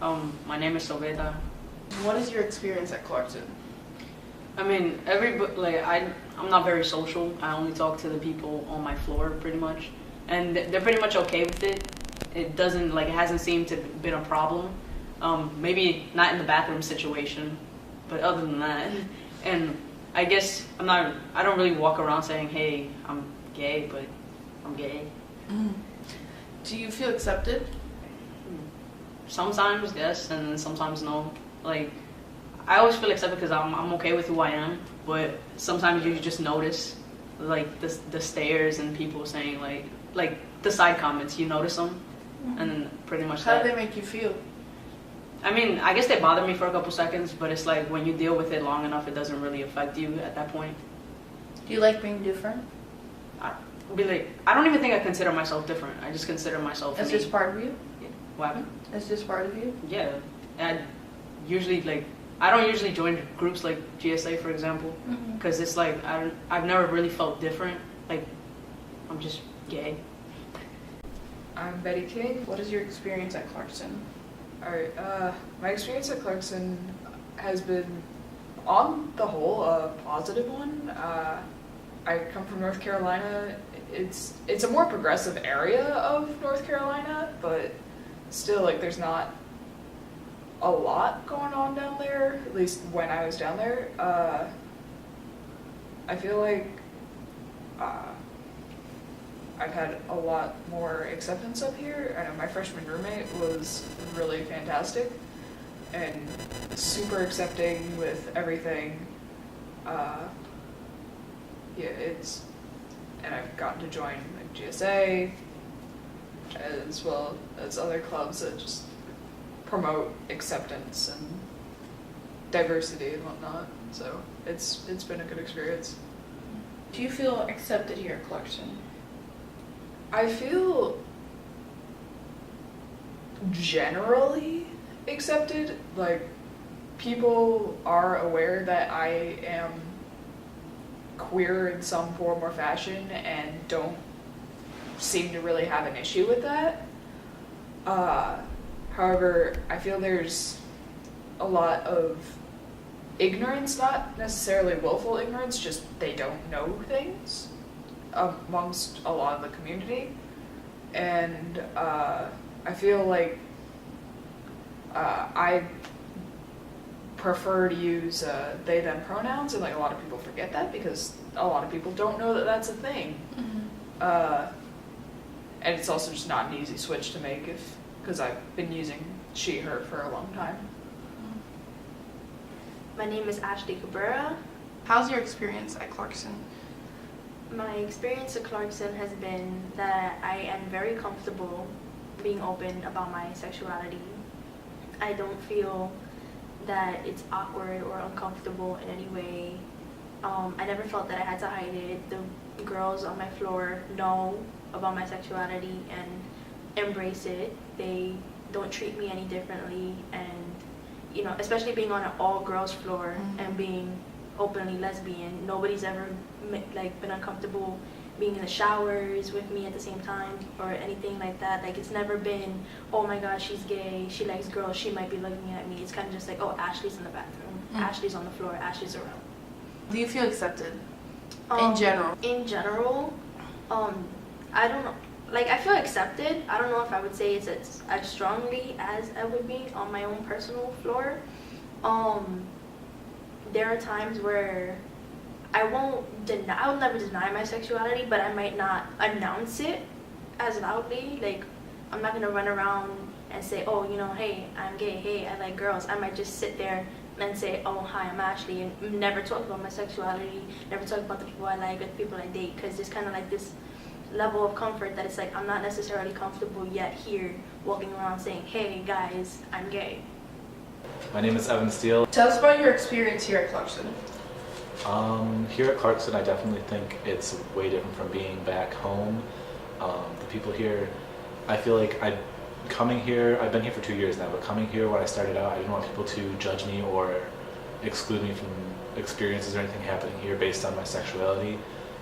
My name is Soveda. What is your experience at Clarkson? I mean, I'm not very social. I only talk to the people on my floor pretty much, and they're pretty much okay with it. It hasn't seemed to have been a problem. Maybe not in the bathroom situation, but other than that, and I guess I don't really walk around saying, hey, I'm gay, but I'm gay. Do you feel accepted? Sometimes yes, and then sometimes no. Like, I always feel accepted because I'm okay with who I am, but sometimes you just notice, like, the stares and people saying, like the side comments, you notice them, and then pretty much How do they make you feel? I mean, I guess they bother me for a couple seconds, but it's like when you deal with it long enough, it doesn't really affect you at that point. Do you like being different? I don't even think I consider myself different. I just consider myself Is me. this part of you? Yeah. What happened? Is this part of you? Yeah. I don't usually join groups like GSA, for example, because it's like I've never really felt different. Like, I'm just gay. I'm Betty King. What is your experience at Clarkson? Alright, my experience at Clarkson has been, on the whole, a positive one. I come from North Carolina. It's a more progressive area of North Carolina, but still, like, there's not a lot going on down there, at least when I was down there. I feel like I've had a lot more acceptance up here. I know my freshman roommate was really fantastic and super accepting with everything. And I've gotten to join like GSA as well as other clubs that just promote acceptance and diversity and whatnot. So it's been a good experience. Do you feel accepted here at Clarkson? I feel generally accepted. Like, people are aware that I am queer in some form or fashion and don't seem to really have an issue with that. However, I feel there's a lot of ignorance, not necessarily willful ignorance, just they don't know things amongst a lot of the community. And I feel like I prefer to use they them pronouns, and like a lot of people forget that because a lot of people don't know that that's a thing. And it's also just not an easy switch to make because I've been using she her for a long time. My name is Ashley Cabrera. How's your experience at Clarkson? My experience at Clarkson has been that I am very comfortable being open about my sexuality. I don't feel that it's awkward or uncomfortable in any way. I never felt that I had to hide it. The girls on my floor know about my sexuality and embrace it. They don't treat me any differently, and you know, especially being on an all-girls floor and being openly lesbian, nobody's ever been uncomfortable being in the showers with me at the same time or anything like that. Like, it's never been, oh my gosh, she's gay, she likes girls, she might be looking at me. It's kind of just like, oh, Ashley's in the bathroom, Ashley's on the floor, Ashley's around. Do you feel accepted in general? In general, I don't know. Like, I feel accepted. I don't know if I would say it's as strongly as I would be on my own personal floor. There are times where I will never deny my sexuality, but I might not announce it as loudly. Like, I'm not gonna run around and say, oh, you know, hey, I'm gay, hey, I like girls. I might just sit there and say, oh, hi, I'm Ashley, and never talk about my sexuality, never talk about the people I like or the people I date, because there's kind of like this level of comfort that it's like I'm not necessarily comfortable yet here walking around saying, hey guys, I'm gay. My name is Evan Steele. Tell us about your experience here at Clarkson. Here at Clarkson, I definitely think it's way different from being back home. The people here, I feel like coming here, I've been here for 2 years now, but coming here when I started out, I didn't want people to judge me or exclude me from experiences or anything happening here based on my sexuality.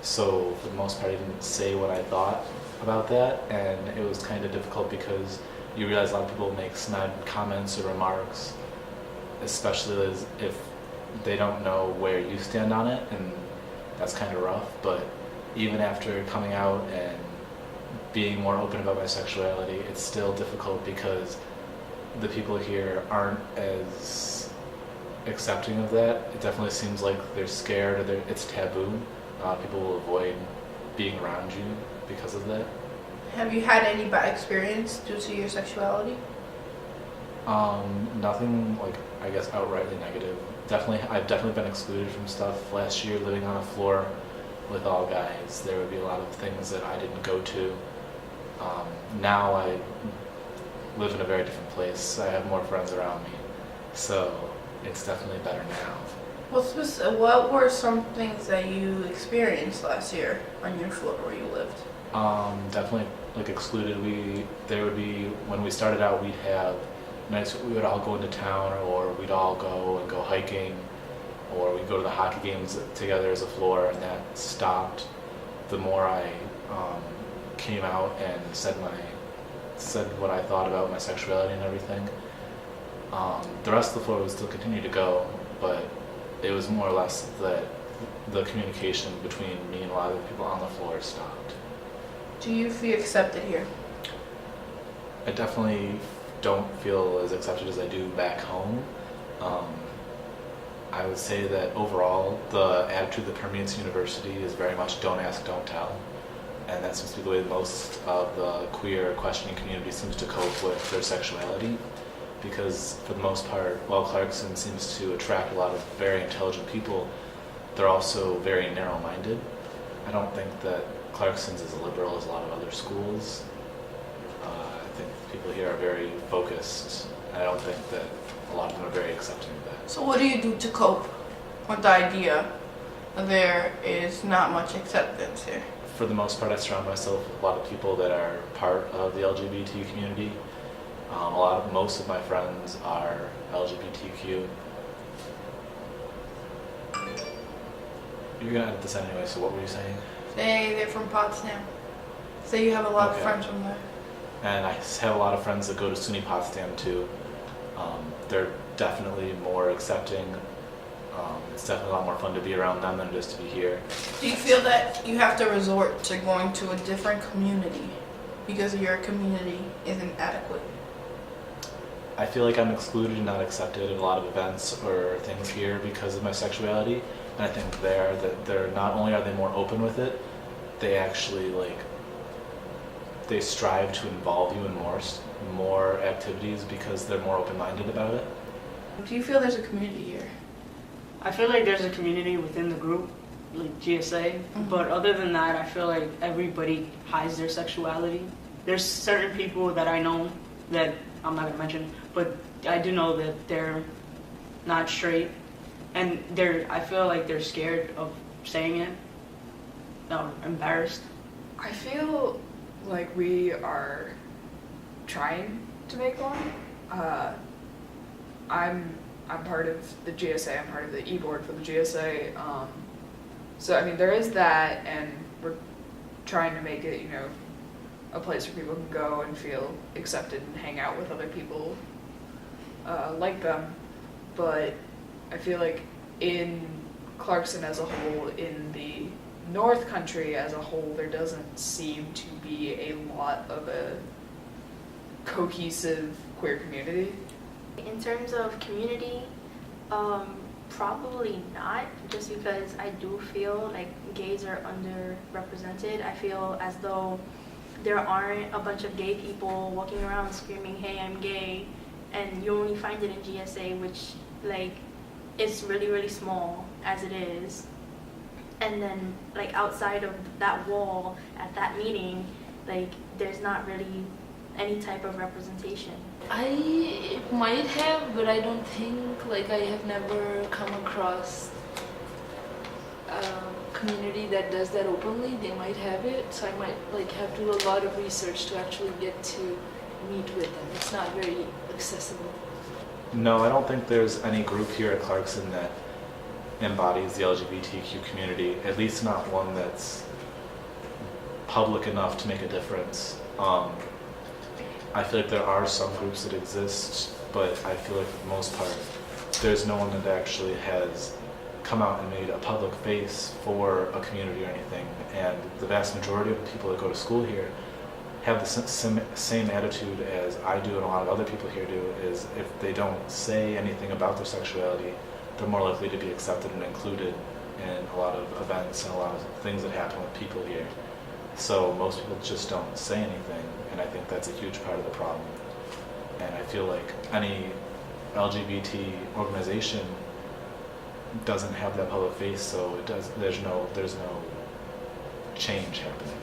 So for the most part, I didn't say what I thought. about that, and it was kind of difficult because you realize a lot of people make snide comments or remarks, especially if they don't know where you stand on it, and that's kind of rough. But even after coming out and being more open about my sexuality, it's still difficult because the people here aren't as accepting of that. It definitely seems like they're scared or it's taboo. People will avoid being around you because of that. Have you had any bad experience due to your sexuality? Nothing like, I guess, outrightly negative. I've definitely been excluded from stuff. Last year, living on a floor with all guys, there would be a lot of things that I didn't go to. Now I live in a very different place. I have more friends around me, so it's definitely better now. What were some things that you experienced last year on your floor where you lived? Definitely like excluded. There would be, when we started out, we'd have nights we would all go into town, or we'd all go hiking, or we'd go to the hockey games together as a floor, and that stopped the more I came out and said what I thought about my sexuality and everything. The rest of the floor would still continue to go, but it was more or less that the communication between me and a lot of the people on the floor stopped. Do you feel accepted here? I definitely don't feel as accepted as I do back home. I would say that overall the attitude that permeates university is very much don't ask, don't tell. And that seems to be the way most of the queer questioning community seems to cope with their sexuality. Because for the most part, while Clarkson seems to attract a lot of very intelligent people, they're also very narrow-minded. I don't think that Clarkson's as liberal as a lot of other schools. I think people here are very focused. I don't think that a lot of them are very accepting of that. So what do you do to cope with the idea that there is not much acceptance here? For the most part, I surround myself with a lot of people that are part of the LGBT community. Most of my friends are LGBTQ. You're gonna edit this anyway, so what were you saying? Say they're from Potsdam. Say you have a lot of Okay. friends from there. And I have a lot of friends that go to SUNY Potsdam too. They're definitely more accepting. It's definitely a lot more fun to be around them than it is to be here. Do you feel that you have to resort to going to a different community because your community isn't adequate? I feel like I'm excluded and not accepted at a lot of events or things here because of my sexuality. And I think they're not only are they more open with it, they actually they strive to involve you in more activities because they're more open-minded about it. Do you feel there's a community here? I feel like there's a community within the group, like GSA, but other than that, I feel like everybody hides their sexuality. There's certain people that I know that I'm not gonna mention, but I do know that they're not straight, and I feel like they're scared of saying it, or embarrassed. I feel like we are trying to make one. I'm part of the GSA. I'm part of the e-board for the GSA. So I mean, there is that, and we're trying to make it, a place where people can go and feel accepted and hang out with other people like them. But I feel like in Clarkson as a whole, in the North Country as a whole, there doesn't seem to be a lot of a cohesive queer community. In terms of community, probably not, just because I do feel like gays are underrepresented. I feel as though there aren't a bunch of gay people walking around screaming, "Hey, I'm gay," and you only find it in GSA, which it's really, really small as it is. And then outside of that wall at that meeting, there's not really any type of representation. I might have, but I don't think, I have never come across a community that does that openly. They might have it, so I might have to do a lot of research to actually get to meet with them. It's not very accessible. No, I don't think there's any group here at Clarkson that embodies the LGBTQ community, at least not one that's public enough to make a difference. I feel like there are some groups that exist, but I feel like for the most part, there's no one that actually has come out and made a public face for a community or anything. And the vast majority of the people that go to school here have the same attitude as I do and a lot of other people here do, is if they don't say anything about their sexuality, they're more likely to be accepted and included in a lot of events and a lot of things that happen with people here. So most people just don't say anything, and I think that's a huge part of the problem. And I feel like any LGBT organization doesn't have that public face, so there's no change happening.